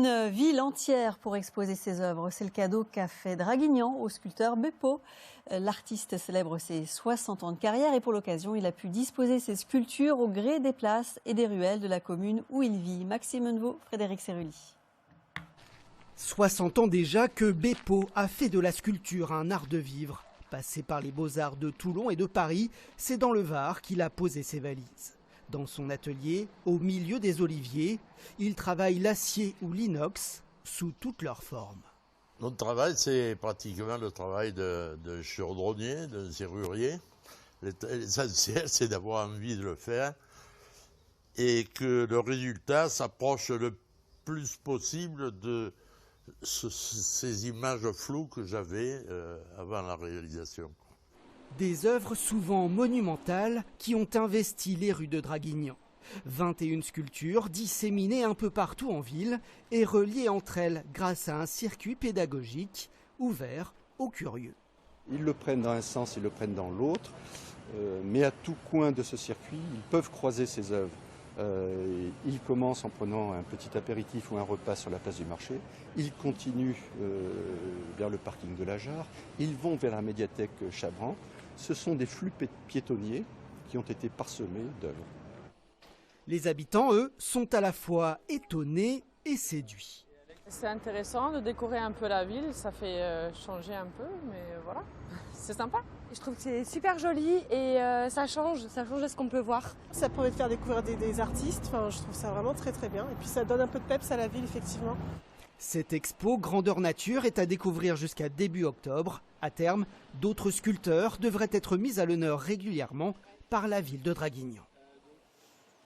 Une ville entière pour exposer ses œuvres, c'est le cadeau qu'a fait Draguignan au sculpteur Beppo. L'artiste célèbre ses 60 ans de carrière et pour l'occasion, il a pu disposer ses sculptures au gré des places et des ruelles de la commune où il vit. Maxime Neveu, Frédéric Cerulli. 60 ans déjà que Beppo a fait de la sculpture un art de vivre. Passé par les Beaux-Arts de Toulon et de Paris, c'est dans le Var qu'il a posé ses valises. Dans son atelier, au milieu des oliviers, il travaille l'acier ou l'inox sous toutes leurs formes. Notre travail, c'est pratiquement le travail de chaudronnier, de serrurier. L'essentiel, c'est d'avoir envie de le faire et que le résultat s'approche le plus possible de ces images floues que j'avais avant la réalisation. Des œuvres souvent monumentales qui ont investi les rues de Draguignan. 21 sculptures disséminées un peu partout en ville et reliées entre elles grâce à un circuit pédagogique ouvert aux curieux. Ils le prennent dans un sens, ils le prennent dans l'autre, mais à tout coin de ce circuit, ils peuvent croiser ces œuvres. Ils commencent en prenant un petit apéritif ou un repas sur la place du marché, ils continuent vers le parking de la Jarre, ils vont vers la médiathèque Chabran. Ce sont des flux piétonniers qui ont été parsemés d'œuvres. Les habitants, eux, sont à la fois étonnés et séduits. C'est intéressant de décorer un peu la ville, ça fait changer un peu, mais voilà, c'est sympa. Je trouve que c'est super joli et ça change de ce qu'on peut voir. Ça permet de faire découvrir des artistes, enfin, je trouve ça vraiment très très bien. Et puis ça donne un peu de peps à la ville, effectivement. Cette expo Grandeur Nature est à découvrir jusqu'à début octobre. À terme, d'autres sculpteurs devraient être mis à l'honneur régulièrement par la ville de Draguignan.